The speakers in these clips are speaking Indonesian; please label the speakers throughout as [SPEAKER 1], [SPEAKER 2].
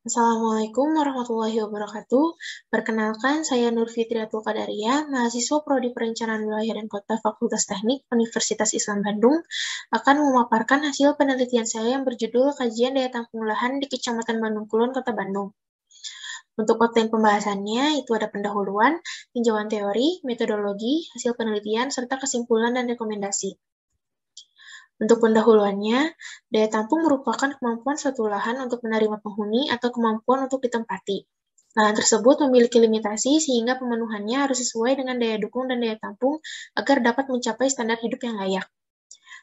[SPEAKER 1] Assalamualaikum warahmatullahi wabarakatuh. Perkenalkan, saya Nur Fitriatul Qadariyah, mahasiswa Prodi Perencanaan Wilayah dan Kota Fakultas Teknik Universitas Islam Bandung, akan memaparkan hasil penelitian saya yang berjudul Kajian Daya Tampung Lahan di Kecamatan Bandung Kulon, Kota Bandung. Untuk konten pembahasannya, itu ada pendahuluan, tinjauan teori, metodologi, hasil penelitian, serta kesimpulan dan rekomendasi. Untuk pendahuluannya, daya tampung merupakan kemampuan suatu lahan untuk menerima penghuni atau kemampuan untuk ditempati. Lahan tersebut memiliki limitasi sehingga pemenuhannya harus sesuai dengan daya dukung dan daya tampung agar dapat mencapai standar hidup yang layak.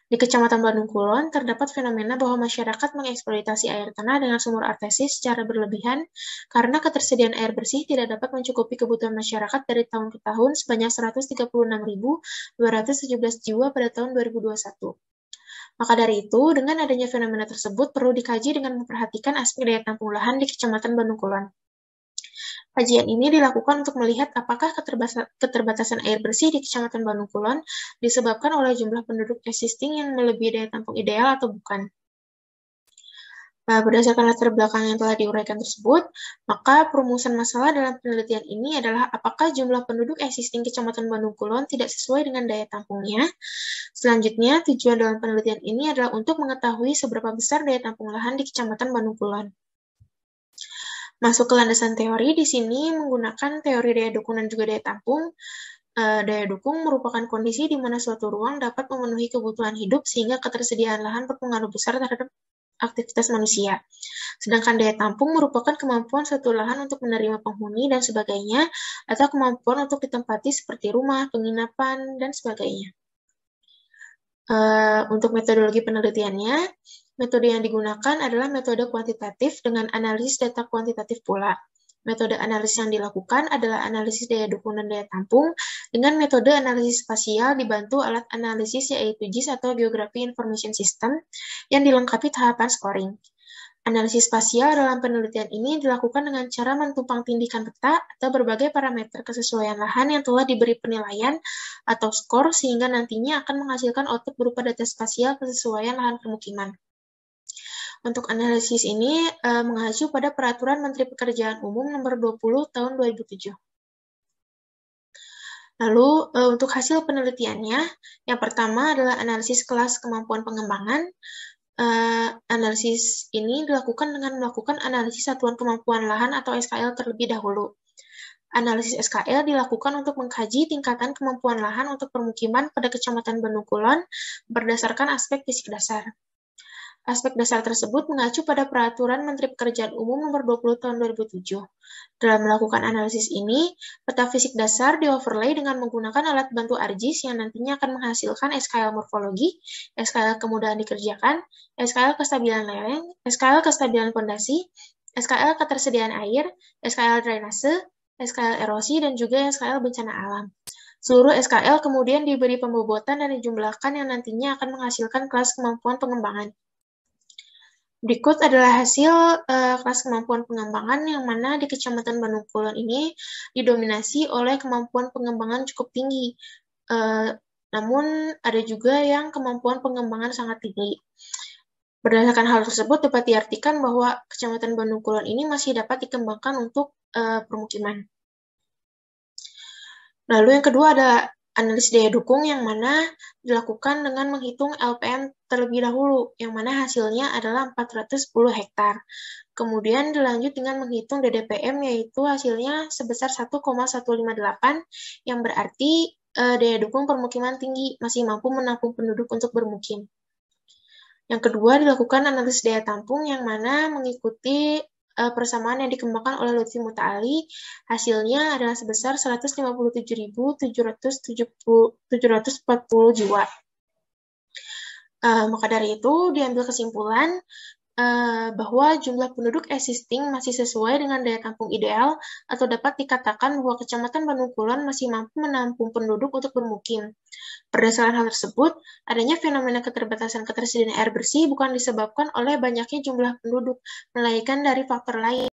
[SPEAKER 1] Di Kecamatan Bandung Kulon, terdapat fenomena bahwa masyarakat mengeksploitasi air tanah dengan sumur artesis secara berlebihan karena ketersediaan air bersih tidak dapat mencukupi kebutuhan masyarakat dari tahun ke tahun sebanyak 136.217 jiwa pada tahun 2021. Maka dari itu, dengan adanya fenomena tersebut perlu dikaji dengan memperhatikan aspek daya tampung lahan di Kecamatan Bandung Kulon. Kajian ini dilakukan untuk melihat apakah keterbatasan air bersih di Kecamatan Bandung Kulon disebabkan oleh jumlah penduduk existing yang melebihi daya tampung ideal atau bukan. Berdasarkan latar belakang yang telah diuraikan tersebut, maka perumusan masalah dalam penelitian ini adalah apakah jumlah penduduk existing Kecamatan Bandung Kulon tidak sesuai dengan daya tampungnya. Selanjutnya, tujuan dalam penelitian ini adalah untuk mengetahui seberapa besar daya tampung lahan di Kecamatan Bandung Kulon. Masuk ke landasan teori, di sini menggunakan teori daya dukung dan juga daya tampung. Daya dukung merupakan kondisi di mana suatu ruang dapat memenuhi kebutuhan hidup sehingga ketersediaan lahan berpengaruh besar terhadap aktivitas manusia. Sedangkan daya tampung merupakan kemampuan suatu lahan untuk menerima penghuni dan sebagainya, atau kemampuan untuk ditempati seperti rumah, penginapan, dan sebagainya. Untuk metodologi penelitiannya, metode yang digunakan adalah metode kuantitatif dengan analisis data kuantitatif pula. Metode analisis yang dilakukan adalah analisis daya dukung dan daya tampung dengan metode analisis spasial dibantu alat analisis yaitu GIS atau Geography Information System yang dilengkapi tahapan scoring. Analisis spasial dalam penelitian ini dilakukan dengan cara mentumpang tindihkan peta atau berbagai parameter kesesuaian lahan yang telah diberi penilaian atau skor sehingga nantinya akan menghasilkan output berupa data spasial kesesuaian lahan permukiman. Untuk analisis ini mengacu pada Peraturan Menteri Pekerjaan Umum Nomor 20 Tahun 2007. Lalu, untuk hasil penelitiannya, yang pertama adalah analisis kelas kemampuan pengembangan. Analisis ini dilakukan dengan melakukan analisis satuan kemampuan lahan atau SKL terlebih dahulu. Analisis SKL dilakukan untuk mengkaji tingkatan kemampuan lahan untuk permukiman pada Kecamatan Bandung Kulon berdasarkan aspek fisik dasar. Aspek dasar tersebut mengacu pada Peraturan Menteri Pekerjaan Umum Nomor 20 Tahun 2007. Dalam melakukan analisis ini, peta fisik dasar di-overlay dengan menggunakan alat bantu ArcGIS yang nantinya akan menghasilkan SKL morfologi, SKL kemudahan dikerjakan, SKL kestabilan lereng, SKL kestabilan fondasi, SKL ketersediaan air, SKL drainase, SKL erosi, dan juga SKL bencana alam. Seluruh SKL kemudian diberi pembobotan dan dijumlahkan yang nantinya akan menghasilkan kelas kemampuan pengembangan. Berikut adalah hasil kelas kemampuan pengembangan yang mana di Kecamatan Bandung Kulon ini didominasi oleh kemampuan pengembangan cukup tinggi. Namun ada juga yang kemampuan pengembangan sangat tinggi. Berdasarkan hal tersebut dapat diartikan bahwa Kecamatan Bandung Kulon ini masih dapat dikembangkan untuk permukiman. Lalu yang kedua ada analisis daya dukung yang mana dilakukan dengan menghitung LPM terlebih dahulu, yang mana hasilnya adalah 410 hektar. Kemudian dilanjut dengan menghitung DDPM, yaitu hasilnya sebesar 1,158, yang berarti daya dukung permukiman tinggi, masih mampu menampung penduduk untuk bermukim. Yang kedua dilakukan analisis daya tampung, yang mana mengikuti persamaan yang dikembangkan oleh Lutfi Muta'ali, hasilnya adalah sebesar 157.740 jiwa. Maka dari itu, diambil kesimpulan bahwa jumlah penduduk existing masih sesuai dengan daya tampung ideal atau dapat dikatakan bahwa Kecamatan Bandung Kulon masih mampu menampung penduduk untuk bermukim. Berdasarkan hal tersebut, adanya fenomena keterbatasan ketersediaan air bersih bukan disebabkan oleh banyaknya jumlah penduduk, melainkan dari faktor lain.